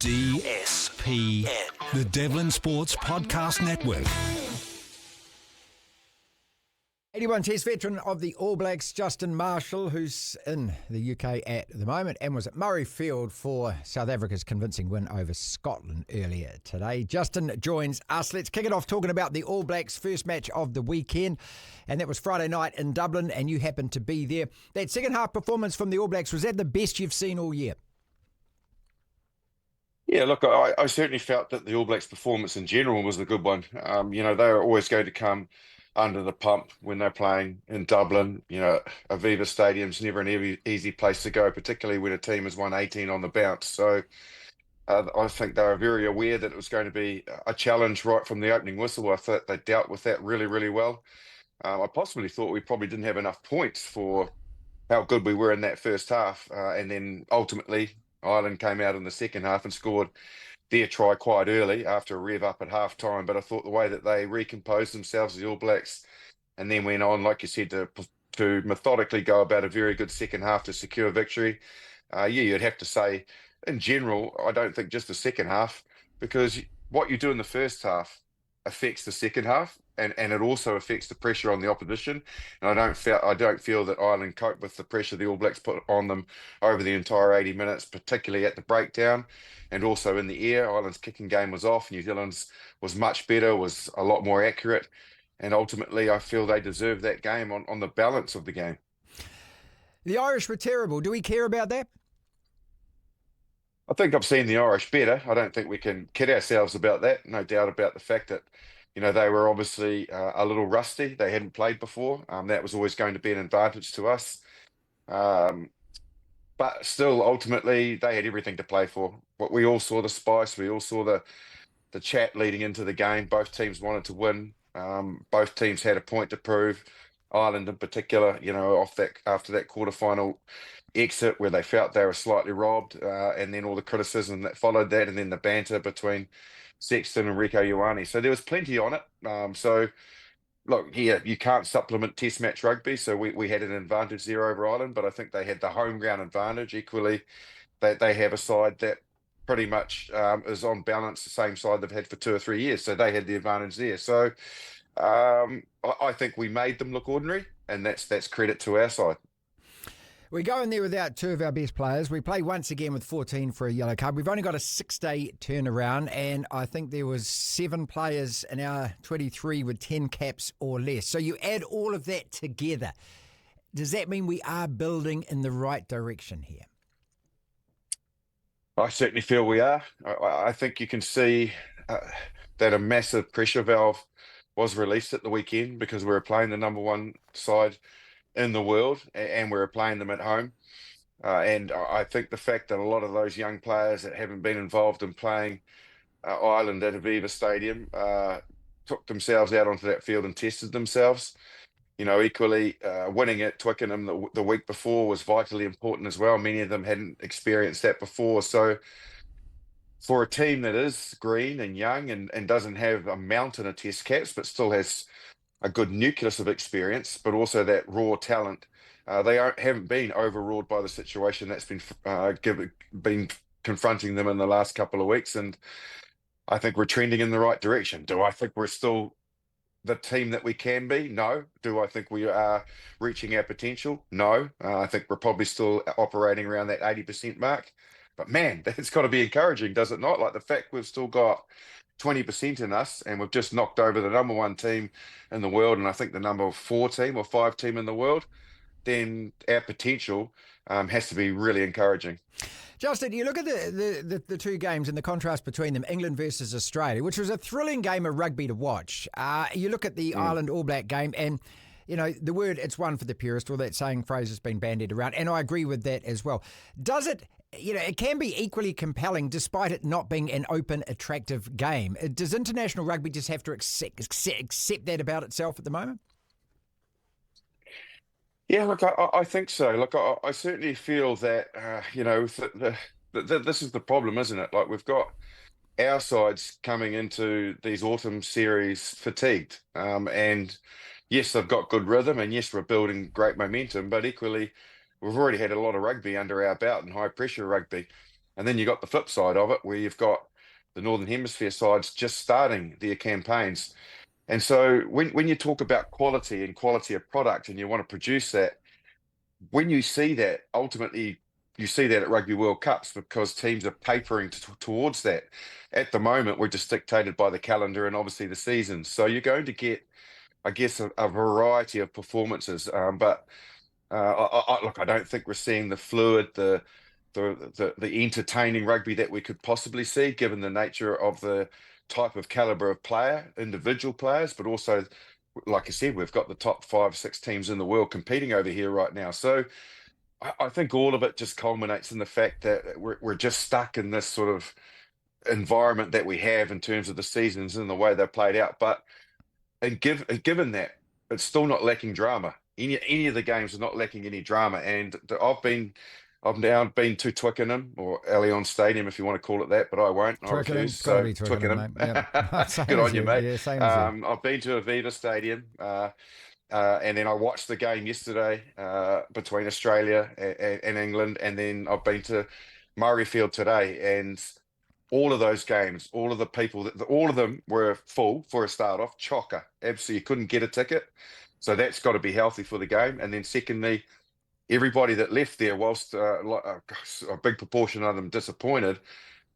DSPN, the Devlin Sports Podcast Network. 81 Test veteran of the All Blacks, Justin Marshall, who's in the UK at the moment and was at Murrayfield for South Africa's convincing win over Scotland earlier today. Justin joins us. Let's kick it off talking about the All Blacks' first match of the weekend, and that was Friday night in Dublin, and you happened to be there. That second half performance from the All Blacks, was that the best you've seen all year? Yeah, look, I certainly felt that the All Blacks' performance in general was a good one. They're always going to come under the pump when they're playing in Dublin. Aviva Stadium's never an easy place to go, particularly when a team has won 18 on the bounce. So I think they were very aware that it was going to be a challenge right from the opening whistle. I thought they dealt with that really, really well. I possibly thought we probably didn't have enough points for how good we were in that first half. And then ultimately, Ireland came out in the second half and scored their try quite early after a rev up at half time. But I thought the way that they recomposed themselves, the All Blacks, and then went on, like you said, to methodically go about a very good second half to secure victory. You'd have to say, in general, I don't think just the second half, because what you do in the first half affects the second half, and it also affects the pressure on the opposition. And I don't feel that Ireland coped with the pressure the All Blacks put on them over the entire 80 minutes, particularly at the breakdown and also in the air. Ireland's kicking game was off. New Zealand's was much better, was a lot more accurate, and ultimately I feel they deserved that game on the balance of the game. The Irish were terrible. Do we care about that? I think I've seen the Irish better. I don't think we can kid ourselves about that. No doubt about the fact that, they were obviously a little rusty. They hadn't played before. That was always going to be an advantage to us. But still, ultimately, they had everything to play for. But we all saw the spice. We all saw the chat leading into the game. Both teams wanted to win. Both teams had a point to prove. Ireland in particular, after that quarterfinal exit where they felt they were slightly robbed, and then all the criticism that followed that, and then the banter between Sexton and Rieko Ioane. So there was plenty on it. Look, you can't supplement Test match rugby, so we had an advantage there over Ireland, but I think they had the home ground advantage. Equally, they have a side that pretty much is on balance the same side they've had for 2 or 3 years, so they had the advantage there. So I think we made them look ordinary, and that's credit to our side. We go in there without two of our best players. We play once again with 14 for a yellow card. We've only got a 6-day turnaround, and I think there was 7 players in our 23 with 10 caps or less. So you add all of that together. Does that mean we are building in the right direction here? I certainly feel we are. I think you can see that a massive pressure valve was released at the weekend because we were playing the number one side in the world, and we're playing them at home. And I think the fact that a lot of those young players that haven't been involved in playing Ireland at Aviva Stadium took themselves out onto that field and tested themselves. Equally, winning at Twickenham the week before was vitally important as well. Many of them hadn't experienced that before. So for a team that is green and young and doesn't have a mountain of test caps, but still has a good nucleus of experience, but also that raw talent. They haven't been overawed by the situation that's been confronting them in the last couple of weeks, and I think we're trending in the right direction. Do I think we're still the team that we can be? No. Do I think we are reaching our potential? No. I think we're probably still operating around that 80% mark. But man, that's got to be encouraging, does it not? Like the fact we've still got 20% in us, and we've just knocked over the number one team in the world, and I think the number 4 team or 5 team in the world, then our potential has to be really encouraging. Justin, you look at the 2 games and the contrast between them, England versus Australia, which was a thrilling game of rugby to watch. You look at the Ireland All Black game, and the word "it's one for the purist," or that saying phrase has been bandied around, and I agree with that as well. Does it? It can be equally compelling despite it not being an open, attractive game. Does international rugby just have to accept that about itself at the moment? Yeah, look, I think so. Look, I certainly feel that, this is the problem, isn't it? Like we've got our sides coming into these autumn series fatigued. And yes, they've got good rhythm, and yes, we're building great momentum, but equally, we've already had a lot of rugby under our belt and high pressure rugby. And then you got the flip side of it, where you've got the Northern Hemisphere sides just starting their campaigns. And so when you talk about quality and quality of product and you want to produce that, when you see that, ultimately you see that at Rugby World Cups because teams are papering towards that. At the moment, we're just dictated by the calendar and obviously the seasons. So you're going to get, I guess, a variety of performances. But look, I don't think we're seeing the fluid, the entertaining rugby that we could possibly see, given the nature of the type of caliber of player, individual players, but also, like I said, we've got the top 5, 6 teams in the world competing over here right now. So I think all of it just culminates in the fact that we're just stuck in this sort of environment that we have in terms of the seasons and the way they're played out. But given that, it's still not lacking drama. Any of the games are not lacking any drama. And I've now been to Twickenham or Allianz Stadium, if you want to call it that, but I won't. I Twickenham, refuse. it's got to So be Twickenham, mate. Yep. Same Good as on you, you. mate. Yeah, same as you. I've been to Aviva Stadium, and then I watched the game yesterday between Australia and England, and then I've been to Murrayfield today, and all of those games, all of the people, all of them were full for a start off. Chocker, absolutely, you couldn't get a ticket, so that's got to be healthy for the game. And then secondly, everybody that left there, whilst a big proportion of them disappointed,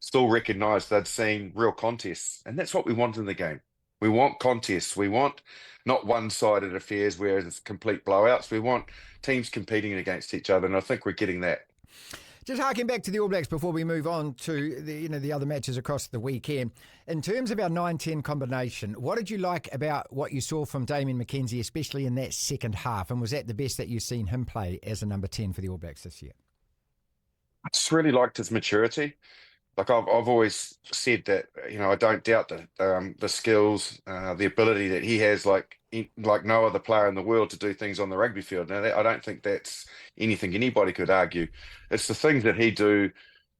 still recognised they'd seen real contests, and that's what we want in the game. We want contests. We want not one-sided affairs where it's complete blowouts. We want teams competing against each other, and I think we're getting that. Just harking back to the All Blacks before we move on to the other matches across the weekend. In terms of our 9-10 combination, what did you like about what you saw from Damian McKenzie, especially in that second half? And was that the best that you've seen him play as a number 10 for the All Blacks this year? I just really liked his maturity. Like I've always said that, I don't doubt the skills, the ability that he has, like no other player in the world, to do things on the rugby field. Now, I don't think that's anything anybody could argue. It's the things that he do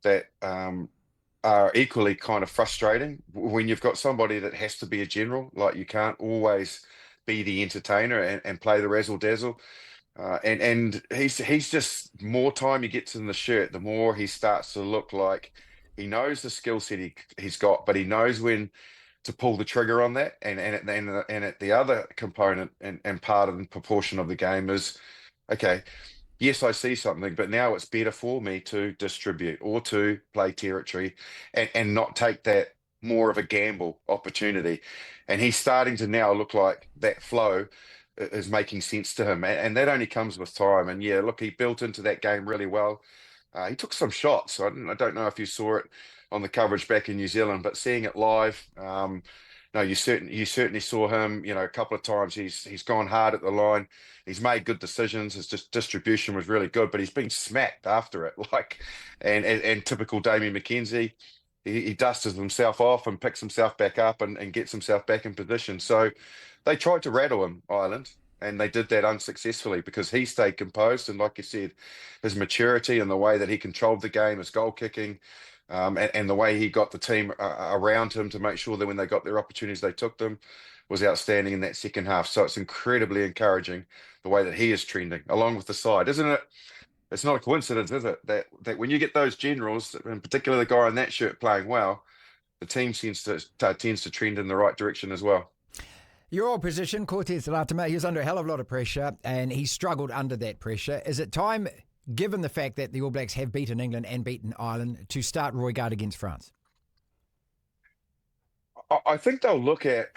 that are equally kind of frustrating when you've got somebody that has to be a general. Like you can't always be the entertainer and play the razzle dazzle. And he's just, more time he gets in the shirt, the more he starts to look like he knows the skill set he's got, but he knows when to pull the trigger on that. And at the other component and part of the proportion of the game is, okay, yes, I see something, but now it's better for me to distribute or to play territory and not take that more of a gamble opportunity. And he's starting to now look like that flow is making sense to him. And that only comes with time. And yeah, look, he built into that game really well. He took some shots. I don't know if you saw it on the coverage back in New Zealand, but seeing it live, no, you certainly saw him. A couple of times he's gone hard at the line. He's made good decisions. His distribution was really good, but he's been smacked after it. And typical Damian McKenzie, he dusts himself off and picks himself back up and gets himself back in position. So they tried to rattle him, Ireland, and they did that unsuccessfully because he stayed composed. And like you said, his maturity and the way that he controlled the game, his goal kicking, and the way he got the team around him to make sure that when they got their opportunities, they took them, was outstanding in that second half. So it's incredibly encouraging the way that he is trending along with the side, isn't it? It's not a coincidence, is it? That when you get those generals, in particular the guy in that shirt playing well, the team tends to trend in the right direction as well. Your old position, Cortez Latama, he was under a hell of a lot of pressure and he struggled under that pressure. Is it time, given the fact that the All Blacks have beaten England and beaten Ireland, to start Roigard against France? I think they'll look at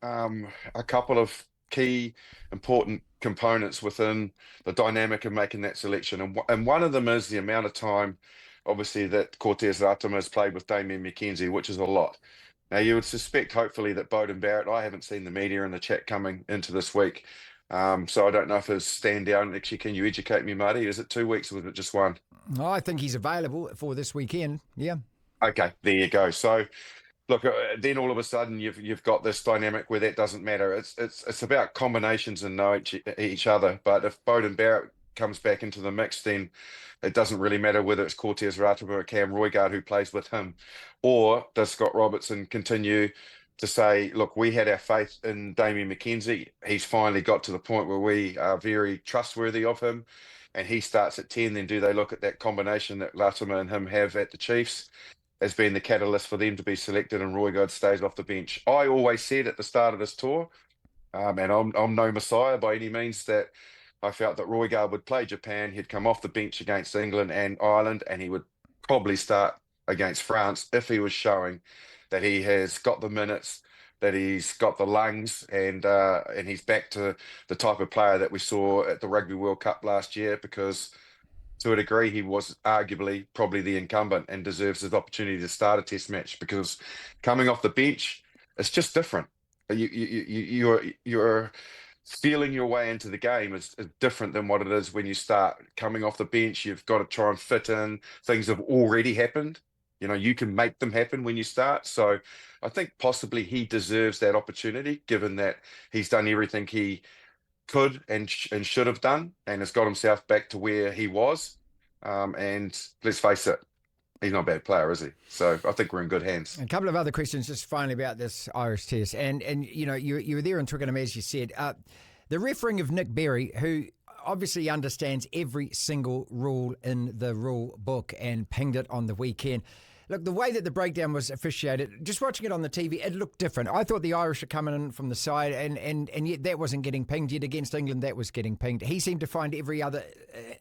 a couple of key important components within the dynamic of making that selection. And one of them is the amount of time, obviously, that Cortez Latama has played with Damian McKenzie, which is a lot. Now, you would suspect, hopefully, that Beauden Barrett, I haven't seen the media and the chat coming into this week, so I don't know if his stand down, actually, can you educate me, Marty? Is it 2 weeks or was it just one? Oh, I think he's available for this weekend, yeah. Okay, there you go. So, look, then all of a sudden you've got this dynamic where that doesn't matter. It's about combinations and know each other. But if Beauden Barrett comes back into the mix, then it doesn't really matter whether it's Cortez Latama or Cam Roigard who plays with him. Or does Scott Robertson continue to say, look, we had our faith in Damian McKenzie. He's finally got to the point where we are very trustworthy of him. and he starts at 10, then do they look at that combination that Latimer and him have at the Chiefs as being the catalyst for them to be selected, and Roygaard stays off the bench? I always said at the start of this tour, and I'm no messiah by any means, that I felt that Roygaard would play Japan. He'd come off the bench against England and Ireland, and he would probably start against France if he was showing that he has got the minutes, that he's got the lungs, and he's back to the type of player that we saw at the Rugby World Cup last year. Because to a degree, he was arguably probably the incumbent and deserves his opportunity to start a Test match, because coming off the bench, it's just different. You're feeling your way into the game is different than what it is when you start coming off the bench. You've got to try and fit in. Things have already happened. You can make them happen when you start. So I think possibly he deserves that opportunity, given that he's done everything he could and should have done, and has got himself back to where he was. And let's face it, he's not a bad player, is he? So I think we're in good hands. A couple of other questions just finally about this Irish Test. And you were there in Twickenham, as you said. The refereeing of Nick Berry, who obviously understands every single rule in the rule book and pinged it on the weekend. Look, the way that the breakdown was officiated, just watching it on the TV, it looked different. I thought the Irish were coming in from the side, and yet that wasn't getting pinged. Yet against England, that was getting pinged. He seemed to find every other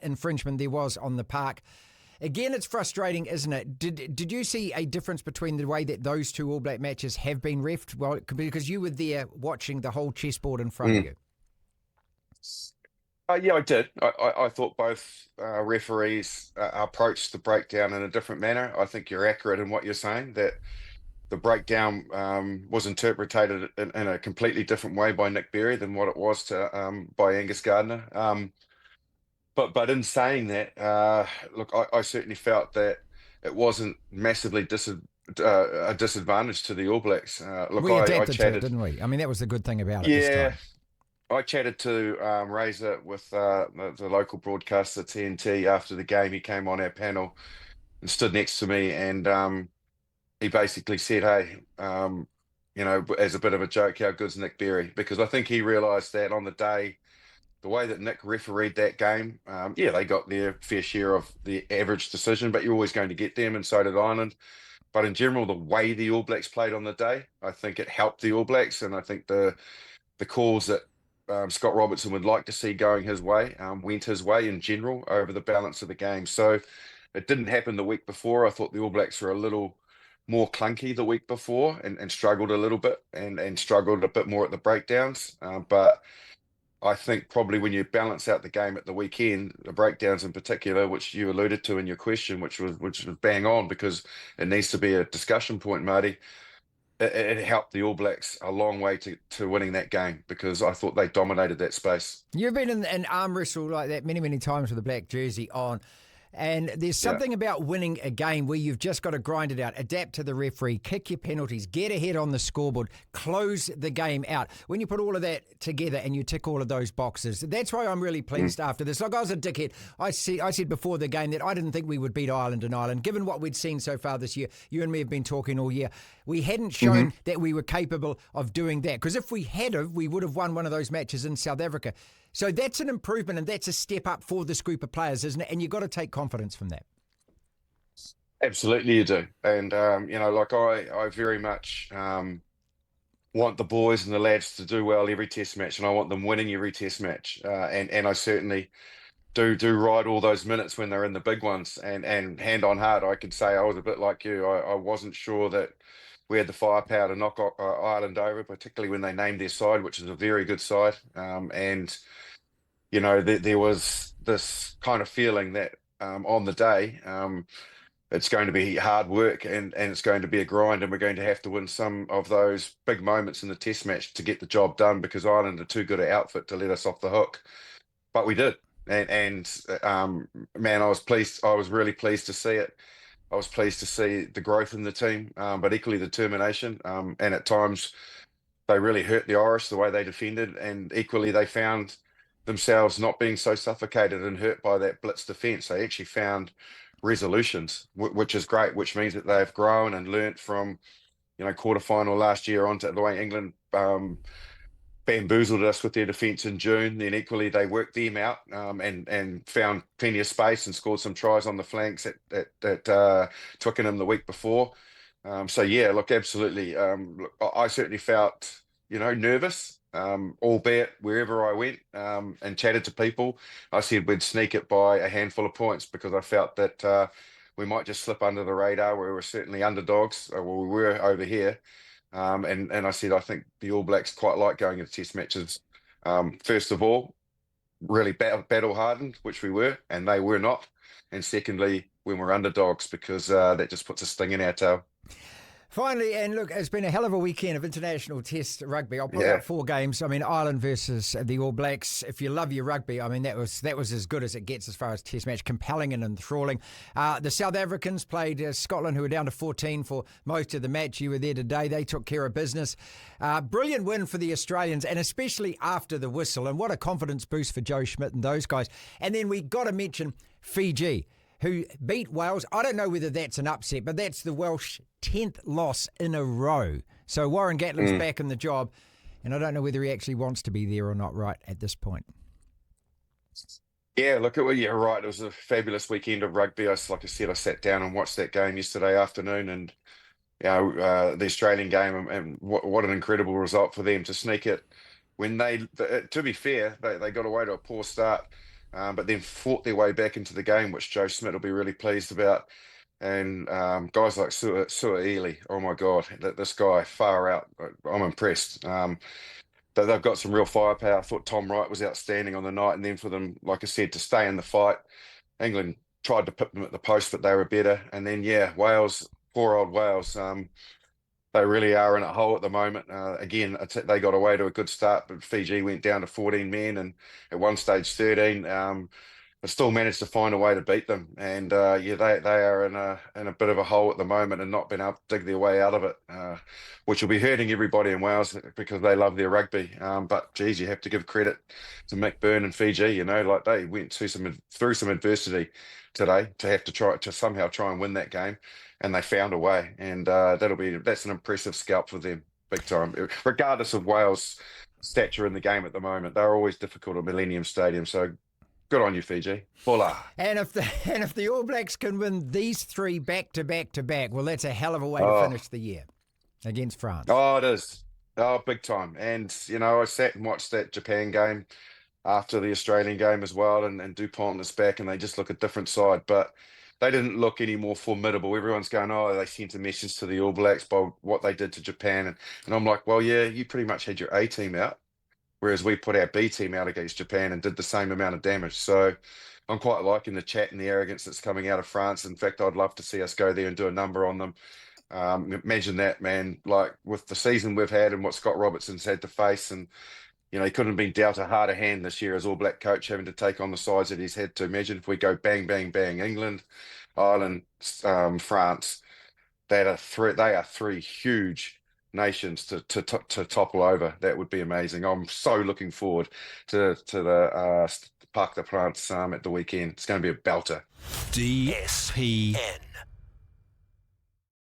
infringement there was on the park. Again, it's frustrating, isn't it? Did you see a difference between the way that those two All Black matches have been refed? Well, because you were there watching the whole chessboard in front of you. Yeah, I did. I thought both referees approached the breakdown in a different manner. I think you're accurate in what you're saying, that the breakdown was interpreted in a completely different way by Nick Berry than what it was by Angus Gardner. But in saying that, look, I certainly felt that it wasn't massively a disadvantage to the All Blacks. Look, We adapted I chatted to it, didn't we? I mean, that was the good thing about it yeah, this time. I chatted to Razor with the local broadcaster TNT after the game. He came on our panel and stood next to me, and he basically said, "Hey, as a bit of a joke, how good's Nick Berry?" Because I think he realised that on the day, the way that Nick refereed that game, they got their fair share of the average decision, but you're always going to get them, and so did Ireland. But in general, the way the All Blacks played on the day, I think it helped the All Blacks, and I think the calls that Scott Robertson would like to see going his way went his way in general over the balance of the game. So it didn't happen the week before. I thought the All Blacks were a little more clunky the week before and struggled a little bit and struggled a bit more at the breakdowns. But I think probably when you balance out the game at the weekend, the breakdowns in particular, which you alluded to in your question, which was bang on, because it needs to be a discussion point, Marty. It helped the All Blacks a long way to winning that game, because I thought they dominated that space. You've been in an arm wrestle like that many, many times with a black jersey on. And there's something about winning a game where you've just got to grind it out, adapt to the referee, kick your penalties, get ahead on the scoreboard, close the game out. When you put all of that together and you tick all of those boxes, that's why I'm really pleased after this. Like, I was a dickhead. I said before the game that I didn't think we would beat Ireland in Ireland. Given what we'd seen so far this year, you and me have been talking all year, we hadn't shown that we were capable of doing that. Because if we had, we would have won one of those matches in South Africa. So that's an improvement, and that's a step up for this group of players, isn't it? And you've got to take confidence from that. Absolutely, you do. And, like I very much want the boys and the lads to do well every Test match, and I want them winning every Test match. And I certainly do ride all those minutes when they're in the big ones. And hand on heart, I could say I was a bit like you. I wasn't sure that we had the firepower to knock Ireland over, particularly when they named their side, which is a very good side. There was this kind of feeling that on the day, it's going to be hard work and it's going to be a grind, and we're going to have to win some of those big moments in the Test match to get the job done, because Ireland are too good an outfit to let us off the hook. But we did. Man, I was pleased. I was really pleased to see it. I was pleased to see the growth in the team, but equally the determination. And at times, they really hurt the Irish the way they defended, and equally they found themselves not being so suffocated and hurt by that blitz defence. They actually found resolutions, which is great, which means that they've grown and learnt from, quarterfinal last year onto the way England bamboozled us with their defence in June. Then equally they worked them out, and found plenty of space and scored some tries on the flanks at Twickenham the week before. So yeah, look, absolutely. Look, I certainly felt, nervous, albeit wherever I went, and chatted to people, I said we'd sneak it by a handful of points, because I felt that we might just slip under the radar. We were certainly underdogs. Well, we were over here. And I said, I think the All Blacks quite like going into test matches. First of all, really battle hardened, which we were, and they were not. And secondly, when we're underdogs, because that just puts a sting in our tail. Finally, and look, it's been a hell of a weekend of international test rugby. I'll put Yeah. out 4 games. I mean, Ireland versus the All Blacks. If you love your rugby, I mean, that was as good as it gets as far as test match. Compelling and enthralling. The South Africans played Scotland, who were down to 14 for most of the match. You were there today. They took care of business. Brilliant win for the Australians, and especially after the whistle. And what a confidence boost for Joe Schmidt and those guys. And then we got to mention Fiji, who beat Wales. I don't know whether that's an upset, but that's the Welsh 10th loss in a row. So Warren Gatland's back in the job, and I don't know whether he actually wants to be there or not right at this point. Yeah, look, you're right. It was a fabulous weekend of rugby. Like I said, I sat down and watched that game yesterday afternoon, and the Australian game, and what an incredible result for them to sneak it. When to be fair, they got away to a poor start, but then fought their way back into the game, which Joe Schmidt will be really pleased about. And guys like Sua'ili, oh my God, this guy far out. I'm impressed. They've got some real firepower. I thought Tom Wright was outstanding on the night, and then for them, like I said, to stay in the fight. England tried to put them at the post, but they were better. And then Wales, poor old Wales. They really are in a hole at the moment. Again, they got away to a good start, but Fiji went down to 14 men, and at one stage 13. But still managed to find a way to beat them. And they are in a bit of a hole at the moment, and not been able to dig their way out of it, which will be hurting everybody in Wales, because they love their rugby. But geez, you have to give credit to Mick Byrne and Fiji. Like they went through some adversity today to have to somehow try and win that game, and they found a way. And that's an impressive scalp for them, big time. Regardless of Wales' stature in the game at the moment, they're always difficult at Millennium Stadium. So good on you, Fiji. Voila. And if the All Blacks can win these 3 back to back to back, well, that's a hell of a way to finish the year against France. Oh, it is. Oh, big time. And, I sat and watched that Japan game after the Australian game as well, and Dupont is back, and they just look a different side. But they didn't look any more formidable. Everyone's going, they sent a message to the All Blacks by what they did to Japan. And I'm like, well, yeah, you pretty much had your A team out, whereas we put our B team out against Japan and did the same amount of damage. So I'm quite liking the chat and the arrogance that's coming out of France. In fact, I'd love to see us go there and do a number on them. Imagine that, man, like with the season we've had and what Scott Robertson's had to face. And, he couldn't have been dealt a harder hand this year as All Black coach, having to take on the sides that he's had to. Imagine if we go bang, bang, bang, England, Ireland, France. They are 3 huge nations to topple over. That would be amazing. I'm so looking forward to the Parc des Princes at the weekend. It's going to be a belter. DSPN.